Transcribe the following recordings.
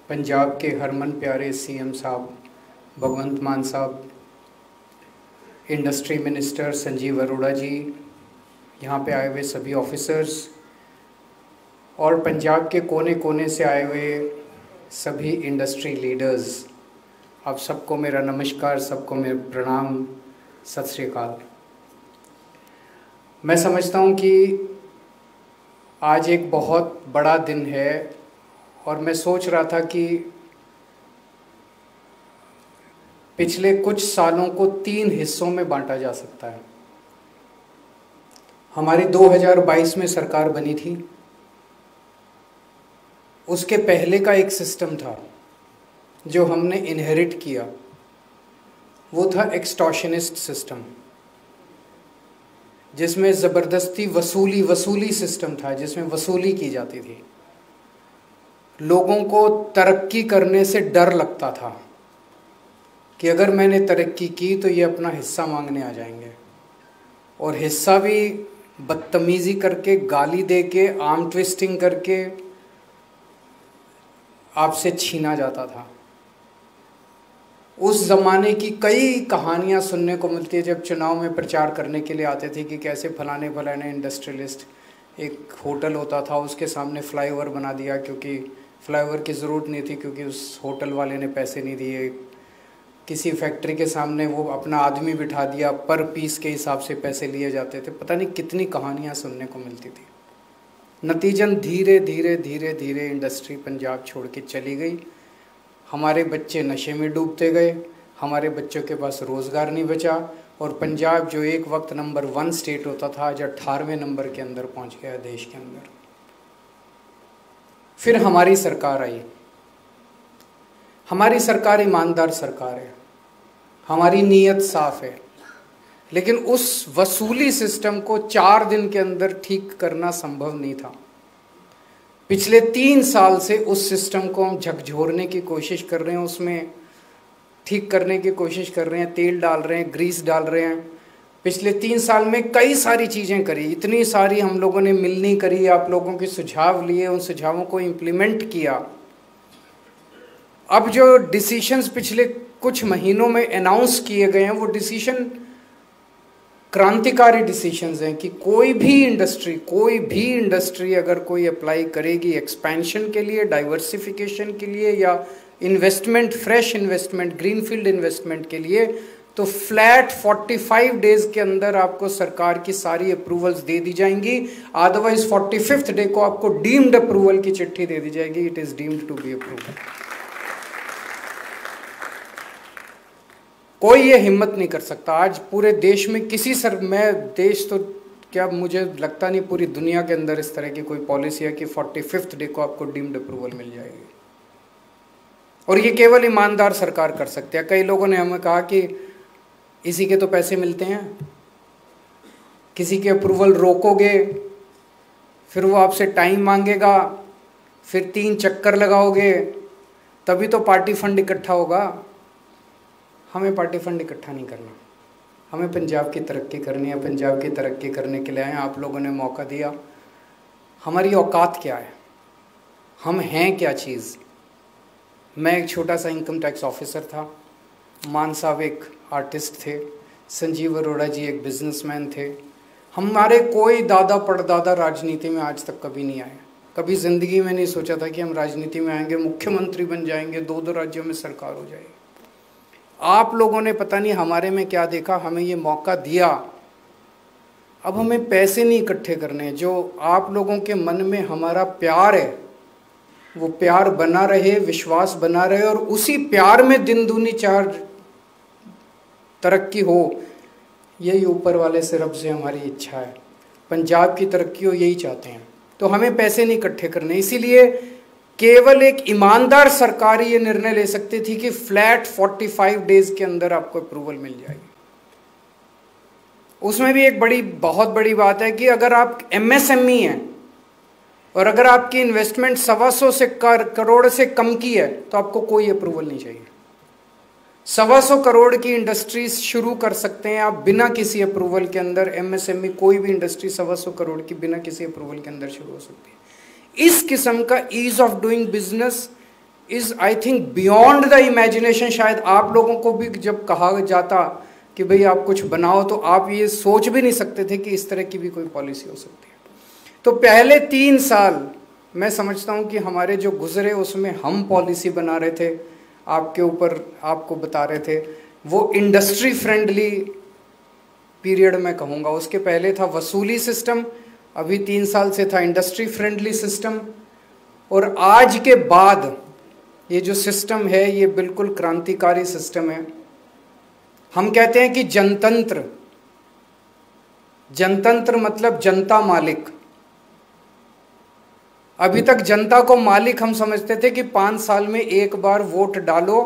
पंजाब के हरमन प्यारे सीएम साहब भगवंत मान साहब, इंडस्ट्री मिनिस्टर संजीव अरोड़ा जी, यहाँ पे आए हुए सभी ऑफिसर्स और पंजाब के कोने कोने से आए हुए सभी इंडस्ट्री लीडर्स, आप सबको मेरा नमस्कार, सबको मेरा प्रणाम, सत श्री अकाल। मैं समझता हूँ कि आज एक बहुत बड़ा दिन है और मैं सोच रहा था कि पिछले कुछ सालों को 3 हिस्सों में बांटा जा सकता है। हमारी 2022 में सरकार बनी थी, उसके पहले का एक सिस्टम था जो हमने इनहेरिट किया, वो था एक्सटॉर्शनिस्ट सिस्टम, जिसमें ज़बरदस्ती वसूली सिस्टम था, जिसमें वसूली की जाती थी। लोगों को तरक्की करने से डर लगता था कि अगर मैंने तरक्की की तो ये अपना हिस्सा मांगने आ जाएंगे, और हिस्सा भी बदतमीज़ी करके, गाली दे के, आर्म ट्विस्टिंग करके आपसे छीना जाता था। उस ज़माने की कई कहानियाँ सुनने को मिलती है जब चुनाव में प्रचार करने के लिए आते थे कि कैसे फलाने फलाने इंडस्ट्रियलिस्ट, एक होटल होता था उसके सामने फ्लाईओवर बना दिया, क्योंकि फ्लाईओवर की ज़रूरत नहीं थी क्योंकि उस होटल वाले ने पैसे नहीं दिए। किसी फैक्ट्री के सामने वो अपना आदमी बिठा दिया, पर पीस के हिसाब से पैसे लिए जाते थे। पता नहीं कितनी कहानियाँ सुनने को मिलती थी। नतीजन धीरे धीरे धीरे धीरे इंडस्ट्री पंजाब छोड़ के चली गई। हमारे बच्चे नशे में डूबते गए, हमारे बच्चों के पास रोज़गार नहीं बचा, और पंजाब जो एक वक्त नंबर 1 स्टेट होता था, आज 18वें नंबर के अंदर पहुंच गया देश के अंदर। फिर हमारी सरकार आई। हमारी सरकार ईमानदार सरकार है, हमारी नीयत साफ है, लेकिन उस वसूली सिस्टम को 4 दिन के अंदर ठीक करना संभव नहीं था। पिछले 3 साल से उस सिस्टम को हम झकझोरने की कोशिश कर रहे हैं, उसमें ठीक करने की कोशिश कर रहे हैं, तेल डाल रहे हैं, ग्रीस डाल रहे हैं। पिछले 3 साल में कई सारी चीज़ें करी, इतनी सारी हम लोगों ने मिलनी करी, आप लोगों के सुझाव लिए, उन सुझावों को इम्प्लीमेंट किया। अब जो डिसीशंस पिछले कुछ महीनों में अनाउंस किए गए हैं, वो डिसीशन क्रांतिकारी डिसीशंस हैं कि कोई भी इंडस्ट्री अगर कोई अप्लाई करेगी एक्सपेंशन के लिए, डाइवर्सिफिकेशन के लिए, या investment, fresh investment, greenfield investment के लिए, तो फ्लैट 45 डेज के अंदर आपको सरकार की सारी अप्रूवल्स दे दी जाएंगी। अदरवाइज 45th डे को आपको डीम्ड अप्रूवल की चिट्ठी दे दी जाएगी, it is deemed to be approved. कोई ये हिम्मत नहीं कर सकता आज पूरे देश में देश तो क्या, मुझे लगता नहीं पूरी दुनिया के अंदर इस तरह की कोई पॉलिसी है कि 45th डे को आपको डीम्ड अप्रूवल मिल जाएगी, और ये केवल ईमानदार सरकार कर सकते हैं। कई लोगों ने हमें कहा कि इसी के तो पैसे मिलते हैं, किसी के अप्रूवल रोकोगे, फिर वो आपसे टाइम मांगेगा, फिर 3 चक्कर लगाओगे, तभी तो पार्टी फंड इकट्ठा होगा। हमें पार्टी फंड इकट्ठा नहीं करना, हमें पंजाब की तरक्की करनी है। पंजाब की तरक्की करने के लिए आए, आप लोगों ने मौका दिया। हमारी औकात क्या है, हम हैं क्या चीज़। मैं एक छोटा सा इनकम टैक्स ऑफिसर था, मान साहब एक आर्टिस्ट थे, संजीव अरोड़ा जी एक बिजनेसमैन थे। हमारे कोई दादा परदादा राजनीति में आज तक कभी नहीं आए, कभी ज़िंदगी में नहीं सोचा था कि हम राजनीति में आएंगे, मुख्यमंत्री बन जाएंगे, 2 राज्यों में सरकार हो जाएगी। आप लोगों ने पता नहीं हमारे में क्या देखा, हमें ये मौका दिया। अब हमें पैसे नहीं इकट्ठे करने, जो आप लोगों के मन में हमारा प्यार है वो प्यार बना रहे, विश्वास बना रहे, और उसी प्यार में दिन दूनी 4 तरक्की हो, यही ऊपर वाले से, रब से हमारी इच्छा है। पंजाब की तरक्की हो, यही चाहते हैं। तो हमें पैसे नहीं इकट्ठे करने, इसीलिए केवल एक ईमानदार सरकार ये निर्णय ले सकती थी कि फ्लैट 45 डेज के अंदर आपको अप्रूवल मिल जाएगी। उसमें भी एक बहुत बड़ी बात है कि अगर आप MSME हैं और अगर आपकी इन्वेस्टमेंट 125 करोड़ से कम की है तो आपको कोई अप्रूवल नहीं चाहिए। 125 करोड़ की इंडस्ट्रीज शुरू कर सकते हैं आप बिना किसी अप्रूवल के अंदर। MSME कोई भी इंडस्ट्री 125 करोड़ की बिना किसी अप्रूवल के अंदर शुरू हो सकती है। इस किस्म का ease of doing business is I think beyond the imagination. शायद आप लोगों को भी जब कहा जाता कि भाई आप कुछ बनाओ तो आप ये सोच भी नहीं सकते थे कि इस तरह की भी कोई पॉलिसी हो सकती है। तो पहले 3 साल मैं समझता हूँ कि हमारे जो गुजरे उसमें हम पॉलिसी बना रहे थे, आपके ऊपर आपको बता रहे थे, वो इंडस्ट्री फ्रेंडली पीरियड मैं कहूँगा। उसके पहले था वसूली सिस्टम, अभी 3 साल से था इंडस्ट्री फ्रेंडली सिस्टम, और आज के बाद ये जो सिस्टम है ये बिल्कुल क्रांतिकारी सिस्टम है। हम कहते हैं कि जनतंत्र, जनतंत्र मतलब जनता मालिक। अभी तक जनता को मालिक हम समझते थे कि 5 साल में एक बार वोट डालो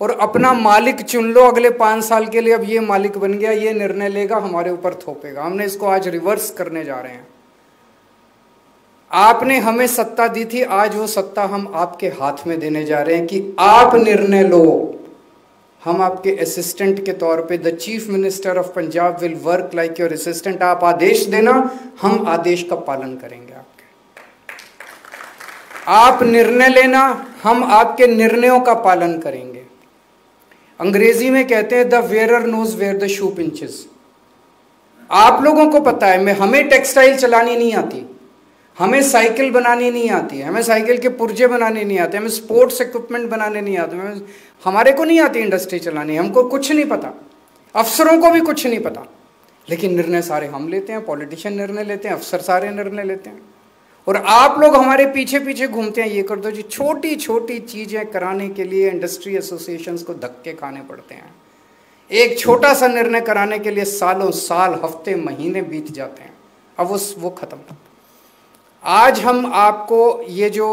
और अपना मालिक चुन लो अगले 5 साल के लिए। अब ये मालिक बन गया, ये निर्णय लेगा, हमारे ऊपर थोपेगा। हमने इसको आज रिवर्स करने जा रहे हैं। आपने हमें सत्ता दी थी, आज वो सत्ता हम आपके हाथ में देने जा रहे हैं कि आप निर्णय लो। हम आपके असिस्टेंट के तौर पे, the chief minister of Punjab will work like your assistant. आप आदेश देना, हम आदेश का पालन करेंगे आपके। आप निर्णय लेना, हम आपके निर्णयों का पालन करेंगे। अंग्रेजी में कहते हैं the wearer knows where the shoe pinches. आप लोगों को पता है, हमें टेक्सटाइल चलानी नहीं आती, हमें साइकिल बनानी नहीं आती, हमें साइकिल के पुर्जे बनाने नहीं आते, हमें स्पोर्ट्स इक्विपमेंट बनाने नहीं आते, हमारे को नहीं आती इंडस्ट्री चलानी, हमको कुछ नहीं पता, अफसरों को भी कुछ नहीं पता। लेकिन निर्णय सारे हम लेते हैं, पॉलिटिशियन निर्णय लेते हैं, अफसर सारे निर्णय लेते हैं, और आप लोग हमारे पीछे पीछे घूमते हैं, ये कर दो जी। छोटी छोटी चीज़ें कराने के लिए इंडस्ट्री एसोसिएशंस को धक्के खाने पड़ते हैं। एक छोटा सा निर्णय कराने के लिए सालों साल, हफ्ते, महीने बीत जाते हैं। अब वो खत्म। आज हम आपको ये जो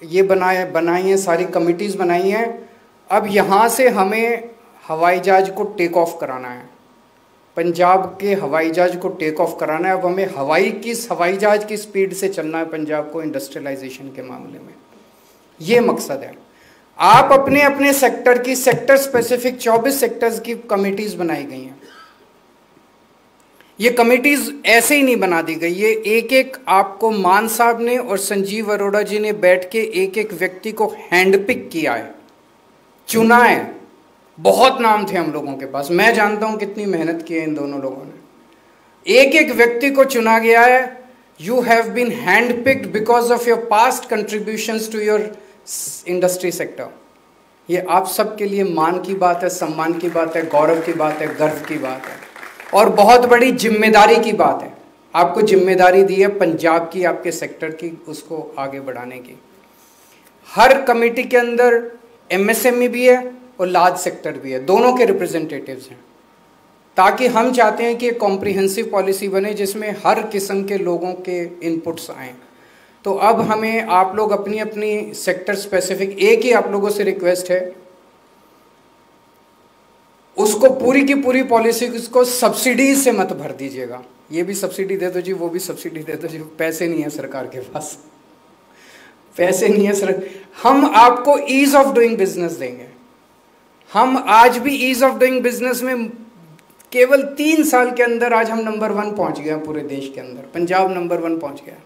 ये बनाई हैं, सारी कमिटीज़ बनाई हैं, अब यहाँ से हमें हवाई जहाज को टेक ऑफ कराना है, पंजाब के हवाई जहाज को टेक ऑफ कराना है। अब हमें हवाई जहाज की स्पीड से चलना है पंजाब को इंडस्ट्रियलाइजेशन के मामले में, ये मकसद है। आप अपने अपने सेक्टर की, सेक्टर स्पेसिफिक 24 सेक्टर्स की कमिटीज़ बनाई गई हैं। ये कमिटीज़ ऐसे ही नहीं बना दी गई, ये एक एक आपको मान साहब ने और संजीव अरोड़ा जी ने बैठ के एक एक व्यक्ति को हैंडपिक किया है, चुना है। बहुत नाम थे हम लोगों के पास, मैं जानता हूं कितनी मेहनत की है इन दोनों लोगों ने। एक एक व्यक्ति को चुना गया है। You have been hand picked because of your past contributions to your industry sector. ये आप सबके लिए मान की बात है, सम्मान की बात है, गौरव की बात है, गर्व की बात है, और बहुत बड़ी जिम्मेदारी की बात है। आपको जिम्मेदारी दी है पंजाब की, आपके सेक्टर की, उसको आगे बढ़ाने की। हर कमेटी के अंदर एमएसएमई भी है और लार्ज सेक्टर भी है, दोनों के रिप्रेजेंटेटिव्स हैं, ताकि हम चाहते हैं कि एक कॉम्प्रिहेंसिव पॉलिसी बने जिसमें हर किस्म के लोगों के इनपुट्स आएँ। तो अब हमें आप लोग अपनी अपनी सेक्टर स्पेसिफिक, एक ही आप लोगों से रिक्वेस्ट है, उसको पूरी की पूरी पॉलिसी को सब्सिडीज से मत भर दीजिएगा। ये भी सब्सिडी दे दो जी, वो भी सब्सिडी दे दो जी। पैसे नहीं है सरकार के पास, पैसे नहीं है सर। हम आपको ईज ऑफ डूइंग बिजनेस देंगे। हम आज भी ईज ऑफ डूइंग बिजनेस में केवल 3 साल के अंदर आज हम नंबर 1 पहुंच गए पूरे देश के अंदर। पंजाब नंबर 1 पहुंच गया।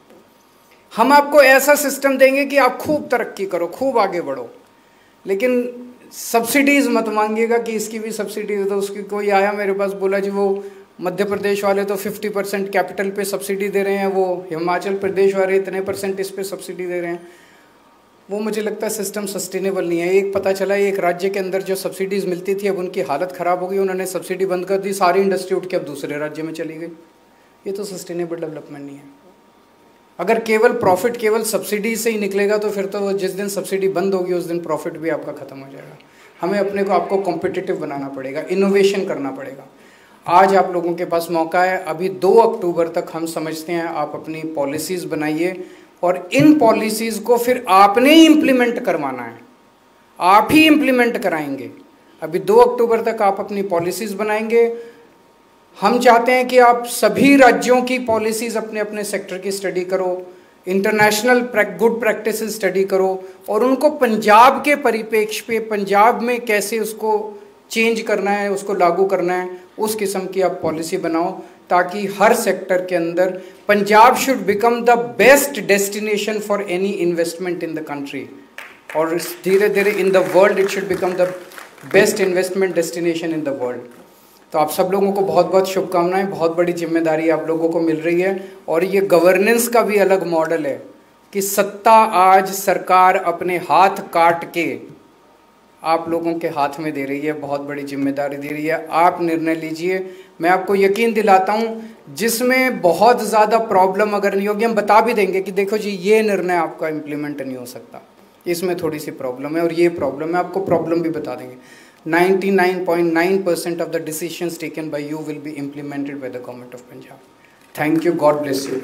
हम आपको ऐसा सिस्टम देंगे कि आप खूब तरक्की करो, खूब आगे बढ़ो, लेकिन सब्सिडीज़ मत मांगिएगा कि इसकी भी सब्सिडी दे दो, उसकी। कोई आया मेरे पास, बोला जी वो मध्य प्रदेश वाले तो 50% कैपिटल पे सब्सिडी दे रहे हैं, वो हिमाचल प्रदेश वाले इतने % इस पे सब्सिडी दे रहे हैं। वो मुझे लगता है सिस्टम सस्टेनेबल नहीं है। एक पता चला एक राज्य के अंदर जो सब्सिडीज़ मिलती थी, अब उनकी हालत ख़राब हो गई, उन्होंने सब्सिडी बंद कर दी, सारी इंडस्ट्री उठ के अब दूसरे राज्य में चली गई। ये तो सस्टेनेबल डेवलपमेंट नहीं है। अगर केवल प्रॉफिट केवल सब्सिडी से ही निकलेगा तो फिर तो जिस दिन सब्सिडी बंद होगी उस दिन प्रॉफिट भी आपका ख़त्म हो जाएगा। हमें अपने को आपको कॉम्पिटिटिव बनाना पड़ेगा, इनोवेशन करना पड़ेगा। आज आप लोगों के पास मौका है। अभी 2 अक्टूबर तक हम समझते हैं आप अपनी पॉलिसीज़ बनाइए, और इन पॉलिसीज़ को फिर आपने ही इम्प्लीमेंट करवाना है, आप ही इम्प्लीमेंट कराएंगे। अभी 2 अक्टूबर तक आप अपनी पॉलिसीज़ बनाएंगे। हम चाहते हैं कि आप सभी राज्यों की पॉलिसीज़ अपने अपने सेक्टर की स्टडी करो, इंटरनेशनल गुड प्रैक्टिसेस स्टडी करो, और उनको पंजाब के परिप्रेक्ष्य पे, पंजाब में कैसे उसको चेंज करना है, उसको लागू करना है, उस किस्म की आप पॉलिसी बनाओ, ताकि हर सेक्टर के अंदर Punjab should become the best destination for any investment in the country. और धीरे धीरे in the world it should become the best investment destination in the world. तो आप सब लोगों को बहुत बहुत शुभकामनाएं, बहुत बड़ी जिम्मेदारी आप लोगों को मिल रही है। और ये गवर्नेंस का भी अलग मॉडल है कि सत्ता आज सरकार अपने हाथ काट के आप लोगों के हाथ में दे रही है, बहुत बड़ी जिम्मेदारी दे रही है। आप निर्णय लीजिए। मैं आपको यकीन दिलाता हूँ, जिसमें बहुत ज़्यादा प्रॉब्लम अगर नहीं होगी, हम बता भी देंगे कि देखो जी ये निर्णय आपका इम्प्लीमेंट नहीं हो सकता, इसमें थोड़ी सी प्रॉब्लम है और ये प्रॉब्लम है, आपको प्रॉब्लम भी बता देंगे। 99.9% of the decisions taken by you will be implemented by the government of Punjab. Thank you. God bless you.